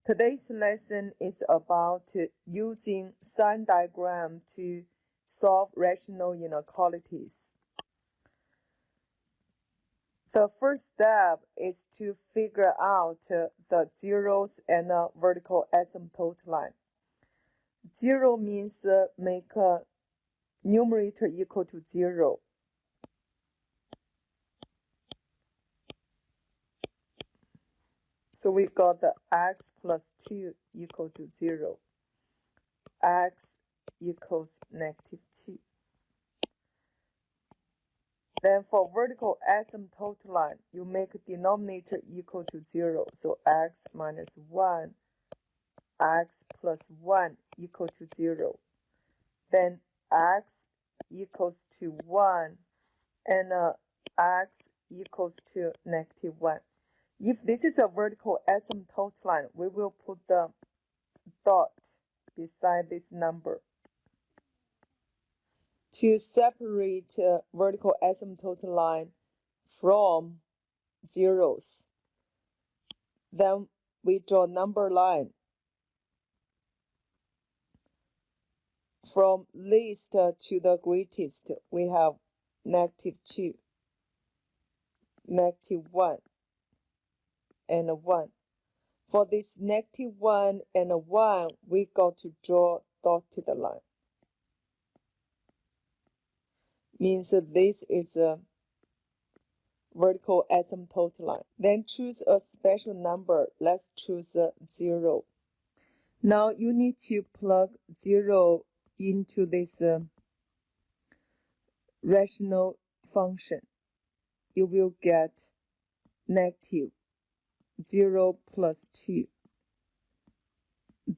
Today's lesson is about using sign diagram to solve rational inequalities. The first step is to figure out the zeros and a vertical asymptote line. Zero means make a numerator equal to 0. So we got the x plus 2 equal to 0. X equals -2. Then for vertical asymptote line, you make denominator equal to 0. So x minus 1, x plus 1 equal to 0. Then x equals to 1 and x equals to -1. If this is a vertical asymptote line, we will put the dot beside this number. To separate vertical asymptote line from zeros, then we draw number line from least to the greatest. We have -2, -1, and 1. For this -1 and 1, we got to draw dotted line. Means this is a vertical asymptote line. Then choose a special number. Let's choose 0. Now you need to plug 0 into this rational function. You will get -0 plus 2,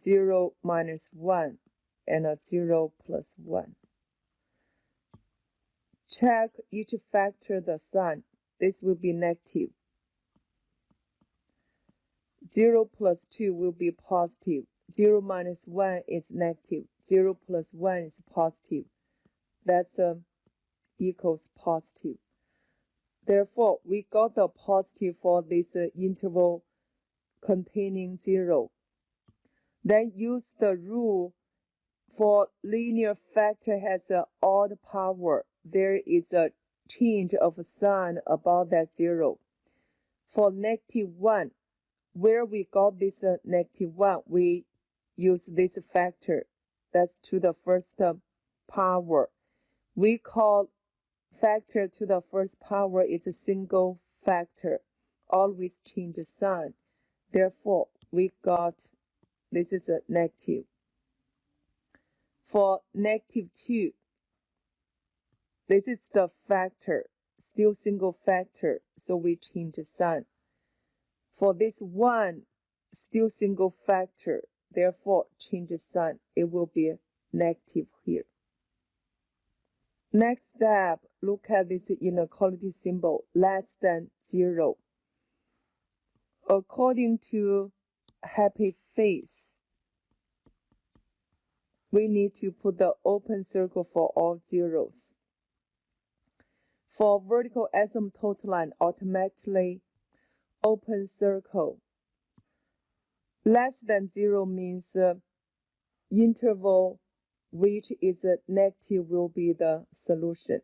0 minus 1, and 0 plus 1. Check each factor the sign. This will be negative. 0 plus 2 will be positive. 0 minus 1 is negative. 0 plus 1 is positive. That's equals positive. Therefore, we got the positive for this interval containing 0. Then use the rule for linear factor has an odd power. There is a change of sign above that 0. For -1, where we got this -1, we use this factor. That's to the first power. We call factor to the first power is a single factor. Always change the sign. Therefore, we got this is a negative. For -2, this is the factor, still single factor, so we change the sign. For this 1, still single factor, therefore change the sign. It will be negative here. Next step, look at this inequality symbol, less than 0. According to happy face, we need to put the open circle for all zeros. For vertical asymptote line, automatically open circle. Less than 0 means interval which is negative will be the solution.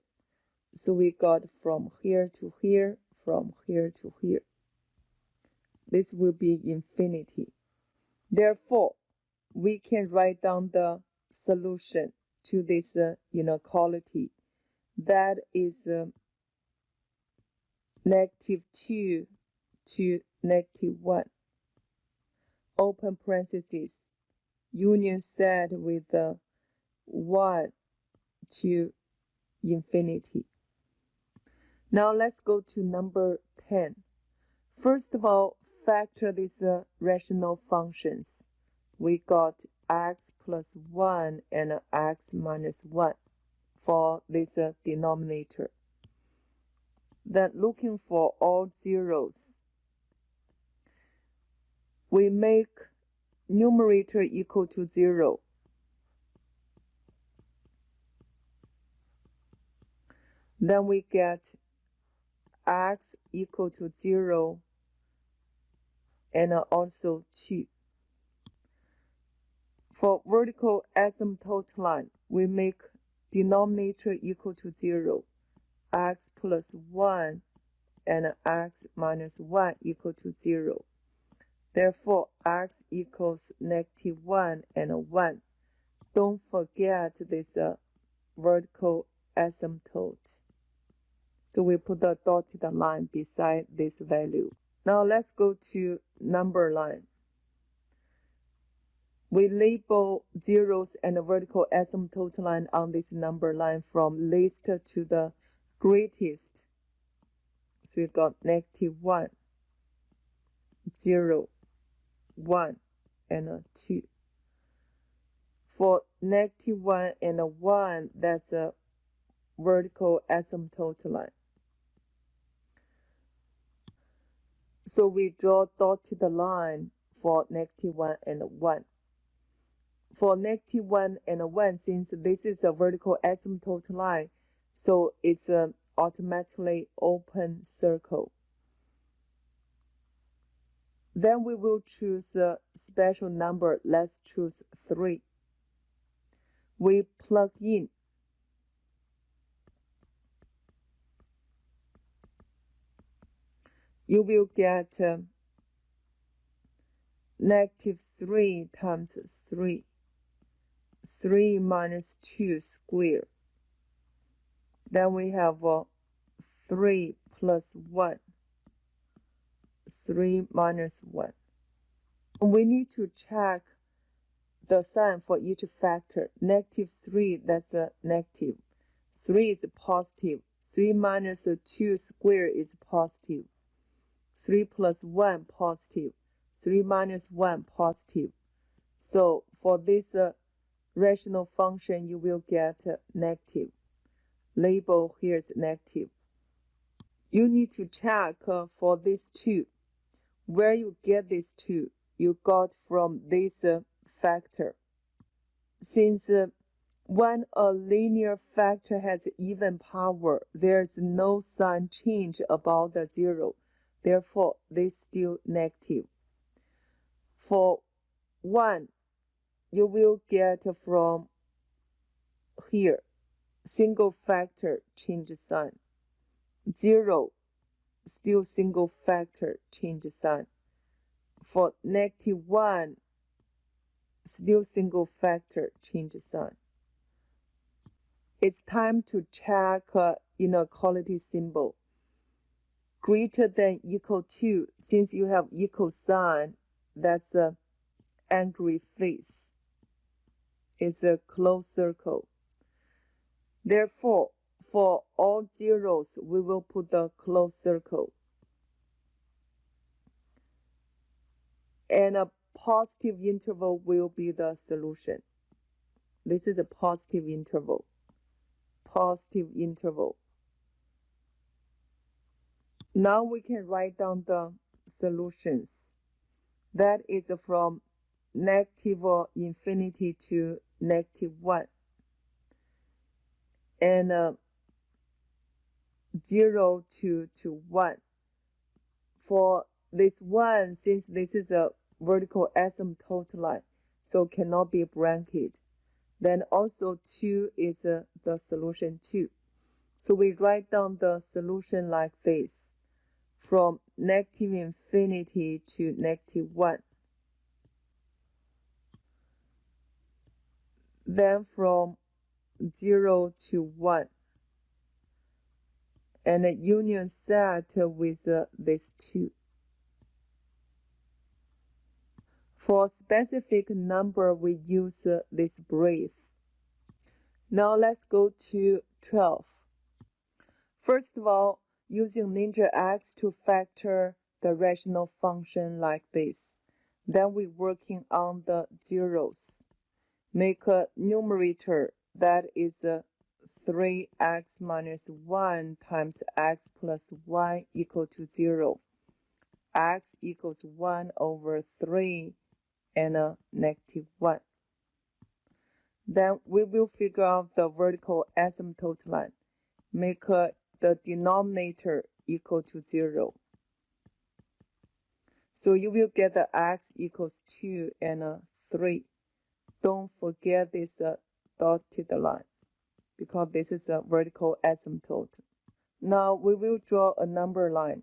So we got from here to here, from here to here. This will be infinity. Therefore, we can write down the solution to this inequality. That is -2 to -1. Open parentheses. Union set with 1 to infinity. Now let's go to number 10. First of all, factor these rational functions. We got x plus 1 and x minus 1 for this denominator. Then looking for all zeros, we make numerator equal to 0. Then we get x equal to 0 and also 2. For vertical asymptote line, we make denominator equal to 0, x plus 1 and x minus 1 equal to 0. Therefore, x equals -1 and 1. Don't forget this vertical asymptote. So we put the dotted line beside this value. Now let's go to number line. We label zeros and vertical asymptote line on this number line from least to the greatest. So we got -1, 0, 1, and 2. For -1 and 1, that's a vertical asymptote line. So we draw dotted line for -1 and 1. For -1 and 1, since this is a vertical asymptote line, so it's an automatically open circle. Then we will choose a special number. Let's choose 3. We plug in. You will get -3 times 3. 3 minus 2 squared. Then we have 3 plus 1. 3 minus 1. We need to check the sign for each factor. -3, that's a negative. 3 is positive. 3 minus 2 squared is positive. 3 plus 1 positive. 3 minus 1 positive. So for this rational function, you will get negative. Label here is negative. You need to check for this 2. Where you get this 2, you got from this factor. Since when a linear factor has even power, there's no sign change about the 0. Therefore, this is still negative. For 1, you will get from here, single factor, change sign. 0, still single factor, change sign. For -1, still single factor, change sign. It's time to check inequality symbol. Greater than equal to, since you have equal sign, that's a angry face. It's a closed circle. Therefore, for all zeros, we will put the closed circle. And a positive interval will be the solution. This is a positive interval. Positive interval. Now we can write down the solutions. That is from -infinity to -1. And 0 to 1. For this 1, since this is a vertical asymptote line, so cannot be bracketed. Then also 2 is the solution 2. So we write down the solution like this, from -infinity to -1. Then from 0 to 1. And a union set with this 2. For specific number, we use this brief. Now let's go to 12. First of all, using Ninja X to factor the rational function like this. Then we're working on the zeros. Make a numerator that is 3x minus 1 times x plus 1 equal to 0. X equals 1 over 3 and -1. Then we will figure out the vertical asymptote line. Make the denominator equal to 0. So you will get the x equals 2 and 3. don't forget this dotted line, because this is a vertical asymptote. Now we will draw a number line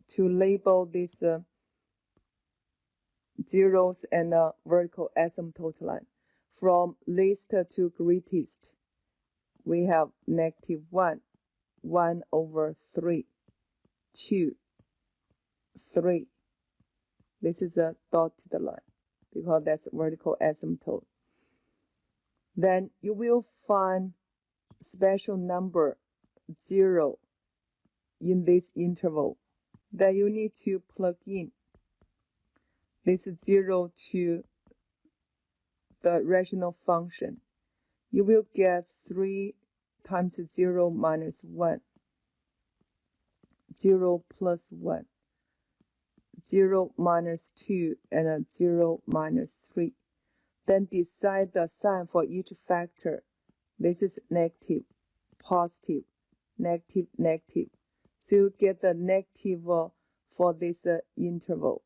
to label these zeros and a vertical asymptote line. From least to greatest, we have -1, 1/3, 2, 3. This is a dotted line because that's vertical asymptote. Then you will find special number 0 in this interval. Then you need to plug in this 0 to the rational function. You will get 3 times 0 minus 1, 0 plus 1, 0 minus 2, and 0 minus 3. Then decide the sign for each factor. This is negative, positive, negative, negative. So you get the negative for this interval.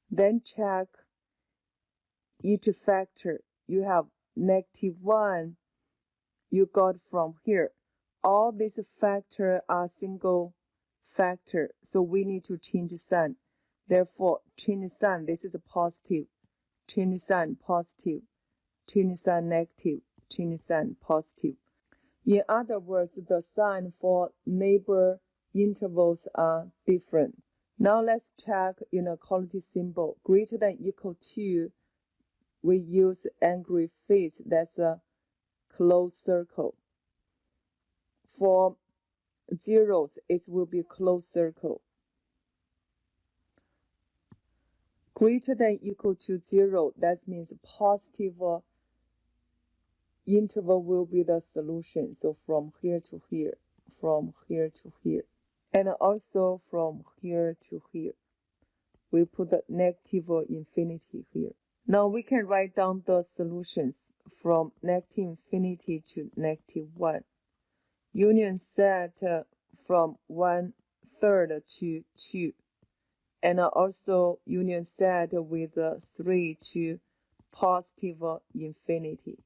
Then check each factor. You have -1 you got from here. All these factors are single factor, so we need to change sign. Therefore, change sign. This is a positive. Change sign positive. Change sign negative. Change sign positive. In other words, the sign for neighbor intervals are different. Now let's check inequality symbol. Greater than equal to, we use angry face. That's a closed circle. For zeros, it will be closed circle. Greater than equal to 0, that means positive interval will be the solution. So from here to here, from here to here, and also from here to here. We put the negative infinity here. Now we can write down the solutions from negative infinity to -1. Union set from 1/3 to 2. And also union set with 3 to positive infinity.